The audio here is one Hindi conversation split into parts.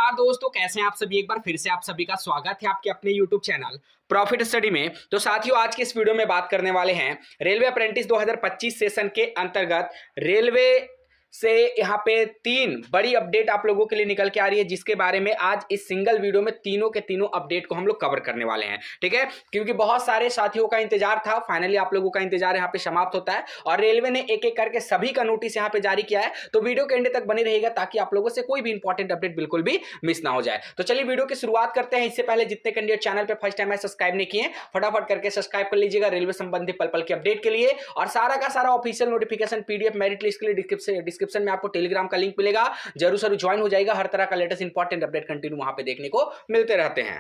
नमस्कार दोस्तों, कैसे हैं आप सभी। एक बार फिर से आप सभी का स्वागत है आपके अपने YouTube चैनल प्रॉफिट स्टडी में। तो साथियों, आज के इस वीडियो में बात करने वाले हैं रेलवे अप्रेंटिस 2025 सेशन के अंतर्गत रेलवे से यहाँ पे 3 बड़ी अपडेट आप लोगों के लिए निकल के आ रही है, जिसके बारे में आज इस सिंगल वीडियो में तीनों के तीनों अपडेट को हम लोग कवर करने वाले हैं। ठीक है, क्योंकि बहुत सारे साथियों का इंतजार था, फाइनली आप लोगों का इंतजार यहाँ पे समाप्त होता है और रेलवे ने एक एक करके सभी का नोटिस यहाँ पे जारी किया है। तो वीडियो के एंड तक बने रहेगा ताकि आप लोगों से कोई भी इंपॉर्टेंट अपडेट बिल्कुल भी मिस ना हो जाए। तो चलिए वीडियो की शुरुआत करते हैं। इससे पहले जितने कैंडिडेट चैनल पे फर्स्ट टाइम है सब्सक्राइब नहीं किए, फटाफट करके सब्सक्राइब कर लीजिएगा रेलवे संबंधी पल पल के अपडेट के लिए। और सारा का सारा official notification PDF merit list के लिए डिस्क्रिप्शन में आपको टेलीग्राम का लिंक मिलेगा, जरूर जरूर ज्वाइन हो जाएगा। हर तरह का लेटेस्ट इंपॉर्टेंट अपडेट कंटिन्यू वहां पे देखने को मिलते रहते हैं।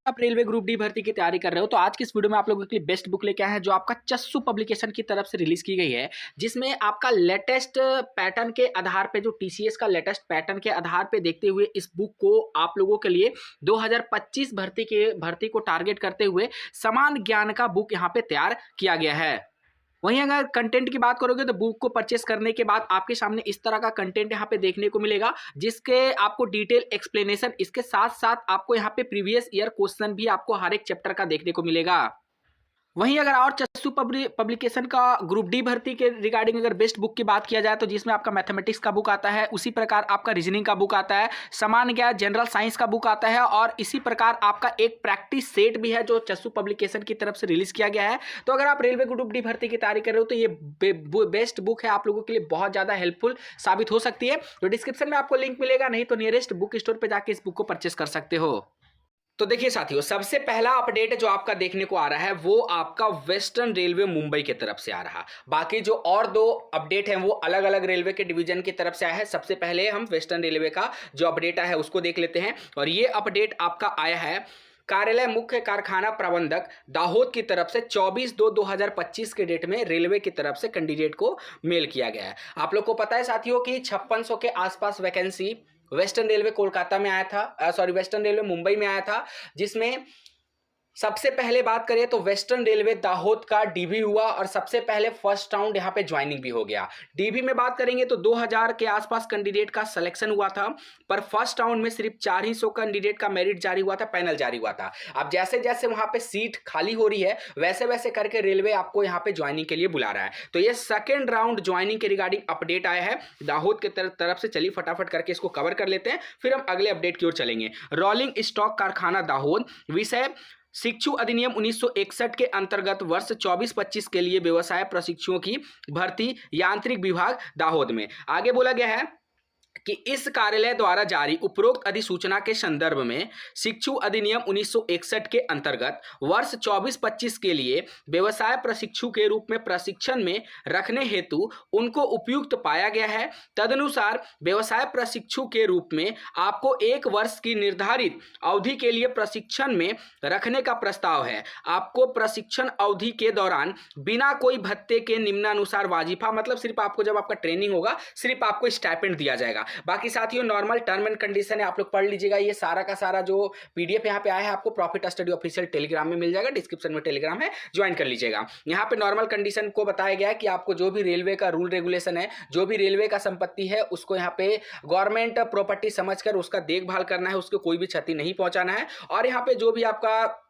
आप रेलवे ग्रुप डी भर्ती की तैयारी कर रहे हो तो आज की इस वीडियो में आप लोगों के लिए बेस्ट बुक लेके आए हैं, जो आपका चस्सू पब्लिकेशन की तरफ से रिलीज की गई है, जिसमें आपका लेटेस्ट पैटर्न के आधार पे, जो टीसीएस का लेटेस्ट पैटर्न के आधार पे देखते हुए इस बुक को आप लोगों के लिए 2025 भर्ती को टारगेट करते हुए समान ज्ञान का बुक यहाँ पे तैयार किया गया है। वहीं अगर कंटेंट की बात करोगे तो बुक को परचेस करने के बाद आपके सामने इस तरह का कंटेंट यहाँ पे देखने को मिलेगा, जिसके आपको डिटेल एक्सप्लेनेशन, इसके साथ साथ आपको यहाँ पे प्रीवियस ईयर क्वेश्चन भी आपको हर एक चैप्टर का देखने को मिलेगा। वहीं अगर और चस्सू पब्लिकेशन का ग्रुप डी भर्ती के रिगार्डिंग अगर बेस्ट बुक की बात किया जाए तो जिसमें आपका मैथमेटिक्स का बुक आता है, उसी प्रकार आपका रीजनिंग का बुक आता है, सामान्य ज्ञान जनरल साइंस का बुक आता है और इसी प्रकार आपका एक प्रैक्टिस सेट भी है जो चस्सू पब्लिकेशन की तरफ से रिलीज किया गया है। तो अगर आप रेलवे ग्रुप डी भर्ती की तैयारी कर रहे हो तो ये बेस्ट बुक है, आप लोगों के लिए बहुत ज्यादा हेल्पफुल साबित हो सकती है। तो डिस्क्रिप्शन में आपको लिंक मिलेगा, नहीं तो नियरेस्ट बुक स्टोर पर जाकर इस बुक को परचेस कर सकते हो। तो देखिए साथियों, सबसे पहला अपडेट जो आपका देखने को आ रहा है वो आपका वेस्टर्न रेलवे मुंबई की तरफ से आ रहा। बाकी जो और 2 अपडेट हैं वो अलग अलग रेलवे के डिवीजन की तरफ से आया है। सबसे पहले हम वेस्टर्न रेलवे का जो अपडेट आया है उसको देख लेते हैं। और ये अपडेट आपका आया है कार्यालय मुख्य कारखाना प्रबंधक दाहोद की तरफ से 24/2/2025 के डेट में रेलवे की तरफ से कैंडिडेट को मेल किया गया है। आप लोग को पता है साथियों कि 5600 के आसपास वैकेंसी वेस्टर्न रेलवे कोलकाता में आया था, वेस्टर्न रेलवे मुंबई में आया था, जिसमें सबसे पहले बात करें तो वेस्टर्न रेलवे दाहोद का डीबी हुआ और सबसे पहले फर्स्ट राउंड यहां पे ज्वाइनिंग भी हो गया। डीबी में बात करेंगे तो 2000 के आसपास कैंडिडेट का सिलेक्शन हुआ था, पर फर्स्ट राउंड में सिर्फ 400 कैंडिडेट का मेरिट जारी हुआ था, पैनल जारी हुआ था। अब जैसे जैसे वहां पे सीट खाली हो रही है वैसे वैसे करके रेलवे आपको यहाँ पे ज्वाइनिंग के लिए बुला रहा है। तो ये सेकेंड राउंड ज्वाइनिंग के रिगार्डिंग अपडेट आया है दाहोद के तरफ से। चलिए फटाफट करके इसको कवर कर लेते हैं, फिर हम अगले अपडेट की ओर चलेंगे। रोलिंग स्टॉक कारखाना दाहोद, विषय शिक्षु अधिनियम 1961 के अंतर्गत वर्ष 24-25 के लिए व्यवसाय प्रशिक्षुओं की भर्ती यांत्रिक विभाग दाहोद में। आगे बोला गया है कि इस कार्यालय द्वारा जारी उपरोक्त अधिसूचना के संदर्भ में शिक्षु अधिनियम 1961 के अंतर्गत वर्ष 24-25 के लिए व्यवसाय प्रशिक्षु के रूप में प्रशिक्षण में रखने हेतु उनको उपयुक्त पाया गया है। तदनुसार व्यवसाय प्रशिक्षु के रूप में आपको 1 वर्ष की निर्धारित अवधि के लिए प्रशिक्षण में रखने का प्रस्ताव है। आपको प्रशिक्षण अवधि के दौरान बिना कोई भत्ते के निम्नानुसार वाजिफा, मतलब सिर्फ आपको जब आपका ट्रेनिंग होगा सिर्फ आपको स्टाइपेंड दिया जाएगा। बाकी साथियों नॉर्मल टर्म एंड कंडीशन है, आप लोग पढ़ लीजिएगा। ये सारा का सारा जो पीडीएफ यहाँ पे आया है आपको प्रॉफिट स्टडी ऑफिशियल टेलीग्राम में मिल जाएगा, डिस्क्रिप्शन में टेलीग्राम है, ज्वाइन कर लीजिएगा। यहाँ पे नॉर्मल कंडीशन को बताया गया है कि आपको जो भी रेलवे का रूल रेगुलेशन है, जो भी रेलवे का संपत्ति है, उसको यहाँ पे गवर्नमेंट प्रॉपर्टी समझकर उसका देखभाल करना है, उसको कोई भी क्षति नहीं पहुंचाना है। और यहाँ पे जो भी आपका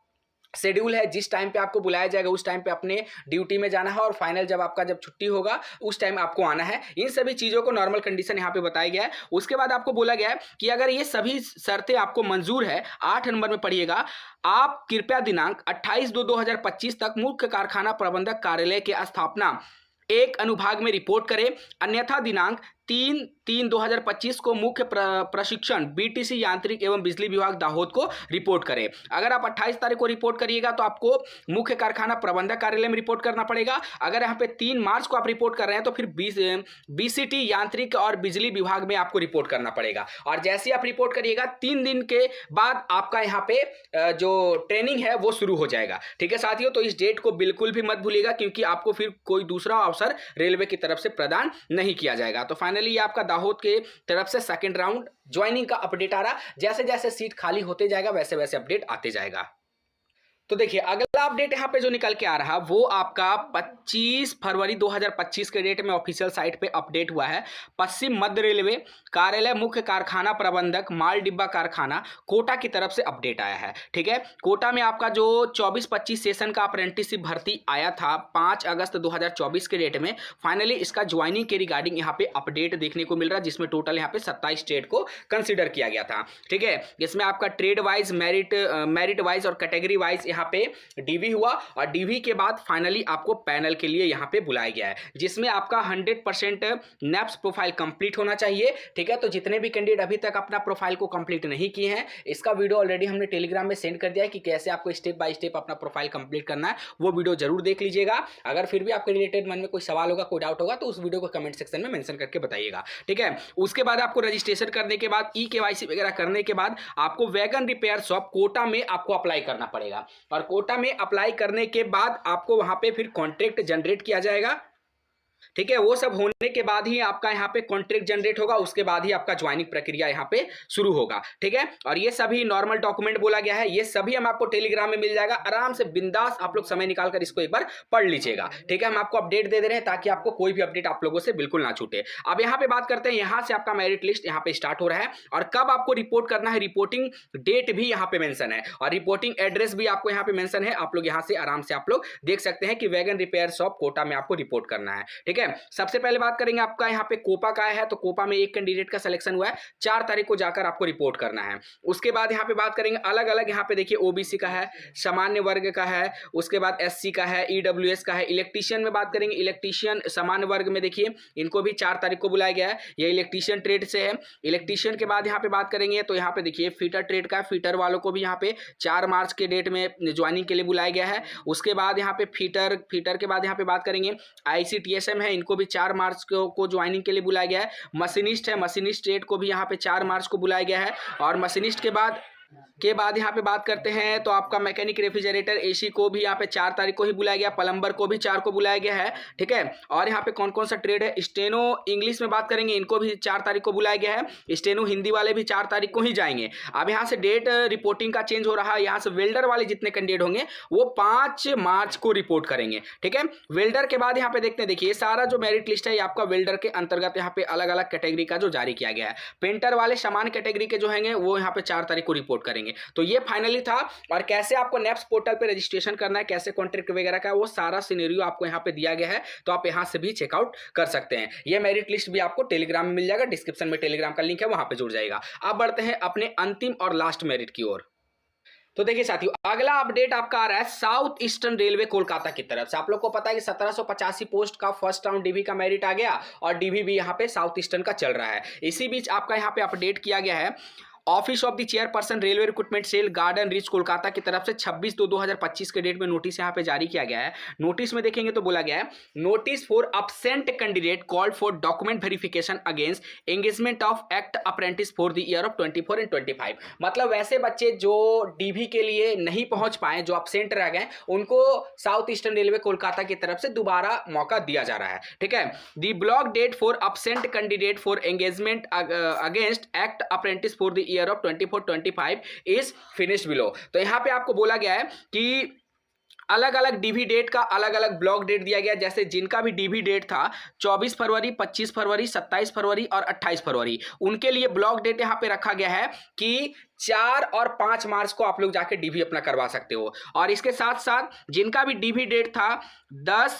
शेड्यूल है, जिस टाइम पे आपको बुलाया जाएगा उस टाइम पे अपने ड्यूटी में जाना है और फाइनल जब छुट्टी होगा उस टाइम आपको आना है। इन सभी चीज़ों को नॉर्मल कंडीशन यहाँ पे बताया गया है। उसके बाद आपको बोला गया है कि अगर ये सभी शर्तें आपको मंजूर है, 8 नंबर में पढ़िएगा, आप कृपया दिनांक 28/2/2025 तक मुख्य कारखाना प्रबंधक कार्यालय के स्थापना 1 अनुभाग में रिपोर्ट करें, अन्यथा दिनांक 3/3/2025 को मुख्य प्रशिक्षण बीटीसी यांत्रिक एवं बिजली विभाग दाहोद को रिपोर्ट करें। अगर आप 28 तारीख को रिपोर्ट करिएगा तो आपको मुख्य कारखाना प्रबंधक कार्यालय में रिपोर्ट करना पड़ेगा। अगर यहाँ पे 3 मार्च को आप रिपोर्ट कर रहे हैं तो फिर बीसीटी यांत्रिक और बिजली विभाग में आपको रिपोर्ट करना पड़ेगा। और जैसे आप रिपोर्ट करिएगा 3 दिन के बाद आपका यहाँ पे जो ट्रेनिंग है वो शुरू हो जाएगा। ठीक है साथियों, तो इस डेट को बिल्कुल भी मत भूलिएगा, क्योंकि आपको फिर कोई दूसरा अवसर रेलवे की तरफ से प्रदान नहीं किया जाएगा। तो फाइनली ये आपका दाहोद के तरफ से सेकंड राउंड ज्वाइनिंग का अपडेट आ रहा। जैसे जैसे सीट खाली होते जाएगा वैसे वैसे अपडेट आते जाएगा। तो देखिए अगला अपडेट यहाँ पे जो निकल के आ रहा वो आपका 25 फरवरी 2025 के डेट में ऑफिशियल साइट पे अपडेट हुआ है। पश्चिम मध्य रेलवे कार्यालय मुख्य कारखाना प्रबंधक माल डिब्बा कारखाना कोटा की तरफ से अपडेट आया है। ठीक है, कोटा में आपका जो 24-25 सेशन का अप्रेंटिसशिप भर्ती आया था 5 अगस्त 2024 के डेट में, फाइनली इसका ज्वाइनिंग के रिगार्डिंग यहाँ पे अपडेट देखने को मिल रहा है, जिसमें टोटल यहाँ पे 27 स्टेट को कंसिडर किया गया था। ठीक है, इसमें आपका ट्रेड वाइज, मेरिट वाइज और कैटेगरी वाइज यहाँ पे डीवी हुआ और डीवी के बाद फाइनली आपको पैनल के लिए यहाँ पे बुलाया गया है, जिसमें आपका 100% नैप्स प्रोफाइल कंप्लीट होना चाहिए। ठीक है, तो जितने भी कैंडिडेट अभी तक अपना प्रोफाइल को कंप्लीट नहीं किए हैं, इसका वीडियो ऑलरेडी हमने टेलीग्राम में सेंड कर दिया है कि कैसे आपको स्टेप बाय स्टेप अपना प्रोफाइल कंप्लीट करना है, वो वीडियो जरूर देख लीजिएगा। अगर फिर भी आपके रिलेटेड मन में कोई सवाल होगा, कोई डाउट होगा, तो उस वीडियो को कमेंट सेक्शन में मेंशन करके बताइएगा। ठीक है, उसके बाद आपको रजिस्ट्रेशन करने के बाद ई-केवाईसी वगैरह करने के बाद आपको वैगन रिपेयर शॉप कोटा में आपको अप्लाई करना पड़ेगा और कोटा में अप्लाई करने के बाद आपको वहां पे फिर कॉन्ट्रैक्ट जनरेट किया जाएगा। ठीक है, वो सब होने के बाद ही आपका यहाँ पे कॉन्ट्रैक्ट जनरेट होगा, उसके बाद ही आपका ज्वाइनिंग प्रक्रिया यहाँ पे शुरू होगा। ठीक है, और ये सभी नॉर्मल डॉक्यूमेंट बोला गया है, ये सभी हम आपको टेलीग्राम में मिल जाएगा। आराम से बिंदास आप लोग समय निकालकर इसको एक बार पढ़ लीजिएगा। ठीक है, हम आपको अपडेट दे रहे हैं ताकि आपको कोई भी अपडेट आप लोगों से बिल्कुल ना छूटे। अब यहाँ पे बात करते हैं, यहाँ से आपका मेरिट लिस्ट यहाँ पे स्टार्ट हो रहा है और कब आपको रिपोर्ट करना है, रिपोर्टिंग डेट भी यहाँ पे मेंशन है और रिपोर्टिंग एड्रेस भी आपको यहाँ पे मेंशन है। आप लोग यहाँ से आराम से आप लोग देख सकते हैं कि वैगन रिपेयर शॉप कोटा में आपको रिपोर्ट करना है। ठीक है, सबसे पहले बात करेंगे आपका यहाँ पे कोपा का है, तो कोपा में एक कैंडिडेट का सिलेक्शन हुआ है, 4 तारीख को जाकर आपको रिपोर्ट करना है। उसके बाद यहाँ पे बात करेंगे अलग अलग, यहाँ पे देखिए ओबीसी का है, सामान्य वर्ग का है, उसके बाद एससी का है, ईडब्ल्यूएस का है। इलेक्ट्रीशियन में बात करेंगे, इलेक्ट्रीशियन सामान्य वर्ग में देखिए इनको भी 4 तारीख को बुलाया गया है, ये इलेक्ट्रीशियन ट्रेड से है। इलेक्ट्रीशियन के बाद यहाँ पे बात करेंगे तो यहाँ पे देखिए फीटर ट्रेड का, फीटर वालों को भी यहाँ पे 4 मार्च के डेट में ज्वाइनिंग के लिए बुलाया गया है। उसके बाद यहाँ पे फीटर के बाद यहाँ पे बात करेंगे आईसीटीएसएम है, इनको भी 4 मार्च को ज्वाइनिंग के लिए बुलाया गया है। मशीनिस्ट है, मशीनिस्ट ट्रेड को भी यहाँ पे 4 मार्च को बुलाया गया है। और मशीनिस्ट के बाद यहाँ पे बात करते हैं तो आपका मैकेनिक, रेफ्रिजरेटर, एसी को भी यहाँ पे 4 तारीख को ही बुलाया गया, प्लम्बर को भी 4 को बुलाया गया है। ठीक है, और यहाँ पे कौन कौन सा ट्रेड है, स्टेनो इंग्लिश में बात करेंगे, इनको भी 4 तारीख को बुलाया गया है। स्टेनो हिंदी वाले भी 4 तारीख को ही जाएंगे। अब यहाँ से डेट रिपोर्टिंग का चेंज हो रहा है, यहाँ से वेल्डर वाले जितने कैंडिडेट होंगे वो 5 मार्च को रिपोर्ट करेंगे। ठीक है, वेल्डर के बाद यहाँ पे देखते हैं, देखिए सारा जो मेरिट लिस्ट है ये आपका वेल्डर के अंतर्गत यहाँ पे अलग अलग कैटेगरी का जो जारी किया गया है। पेंटर वाले सामान्य कैटेगरी के जो होंगे वो यहाँ पे 4 तारीख को रिपोर्ट करेंगे। तो ये फाइनली था, और कैसे आपको नेप्स पोर्टल पे रजिस्ट्रेशन करना है, कैसे कॉन्ट्रैक्ट वगैरह का, वो सारा सिनेरियो आपको यहाँ पे दिया गया है, तो आप यहाँ से भी चेकआउट कर सकते हैं। ये मेरिट लिस्ट भी आपको टेलीग्राम में मिल जाएगा, डिस्क्रिप्शन में टेलीग्राम का लिंक है, वहां पे जुड़ जाएगा। अब बढ़ते हैं अपने अंतिम और लास्ट मेरिट की ओर। तो देखिए साथियों, अगला अपडेट आपका आ रहा है साउथ ईस्टर्न रेलवे कोलकाता की तरफ से। आप लोग को पता है कि 1785 पोस्ट का फर्स्ट राउंड डीवी का मेरिट आ गया और डीवी भी यहाँ पे साउथ ईस्टर्न का चल रहा है। इसी बीच आपका यहाँ पे अपडेट किया गया है, office of the chairperson railway recruitment cell Garden Reach Kolkata की तरफ से 26/2/2025 के डेट में नोटिस यहाँ पे जारी किया गया है। नोटिस में देखेंगे तो बोला गया है, notice for absent candidate called for document verification against engagement of act apprentice for the year of 24 and 25। मतलब वैसे बच्चे जो डीवी के लिए नहीं पहुंच पाए, जो अब्सेंट रह गए, उनको साउथ ईस्टर्न रेलवे कोलकाता की तरफ से दोबारा मौका दिया जा रहा है। ठीक है, the block date for absent candidate for engagement against act apprentice for the year of 24-25 is finished below. तो यहां पे आपको बोला गया है कि अलग अलग डीवी डेट का अलग अलग ब्लॉक डेट दिया गया, जैसे जिनका भी डीवी डेट था 24 फरवरी, 25 फरवरी, 27 फरवरी और 28 फरवरी, उनके लिए ब्लॉक डेट यहाँ पे रखा गया है कि 4 और 5 मार्च को आप लोग जाके डीवी अपना करवा सकते हो। और इसके साथ साथ जिनका भी डीवी डेट था 10,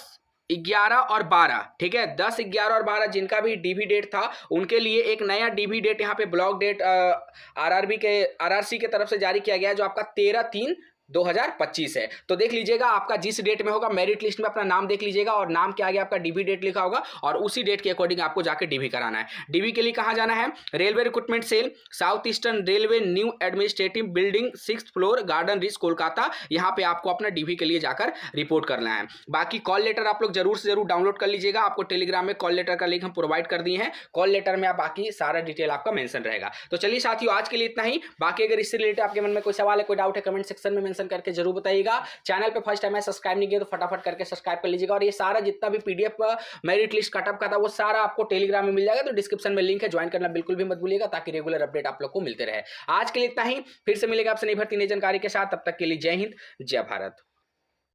11 और 12, ठीक है, 10, 11 और 12 जिनका भी डीवी डेट था, उनके लिए एक नया डीवी डेट यहाँ पे ब्लॉक डेट आरआरसी के तरफ से जारी किया गया है, जो आपका 13/3/2025 है। तो देख लीजिएगा, आपका जिस डेट में होगा मेरिट लिस्ट में अपना नाम देख लीजिएगा और नाम के आगे आपका डीवी डेट लिखा होगा और उसी डेट के अकॉर्डिंग आपको जाके डीवी कराना है। डीवी के लिए कहाँ जाना है, railway recruitment cell, south eastern railway new administrative building, 6th floor, Garden Reach Kolkata. यहाँ पे आपको अपना डीवी के लिए जाकर रिपोर्ट करना है। बाकी कॉल लेटर आप लोग जरूर से जरूर डाउनलोड कर लीजिएगा, आपको टेलीग्राम में कॉल लेटर का लिंक हम प्रोवाइड कर दिए हैं। कॉल लेटर में आप बाकी सारा डिटेल आपका मेंशन रहेगा। तो चलिए साथियों, आज के लिए इतना ही। बाकी अगर इससे रिलेटेड आपके मन में कोई सवाल है, कोई डाउट है, कमेंट सेक्शन में मेंशन करके जरूर बताइएगा। चैनल पे फर्स्ट टाइम है, सब्सक्राइब नहीं किया तो फटाफट करके सब्सक्राइब कर लीजिएगा। और ये सारा जितना भी पीडीएफ मेरिट लिस्ट कटअप का था वो सारा आपको टेलीग्राम में मिल जाएगा, तो डिस्क्रिप्शन में लिंक है, ज्वाइन करना बिल्कुल भी मत भूलिएगा ताकि रेगुलर अपडेट आप लोग को मिलते रहे। आज के लिए इतना ही, फिर से मिलेगा आपसे नई भर्ती नई जानकारी के साथ, तब तक के लिए जय हिंद जय भारत।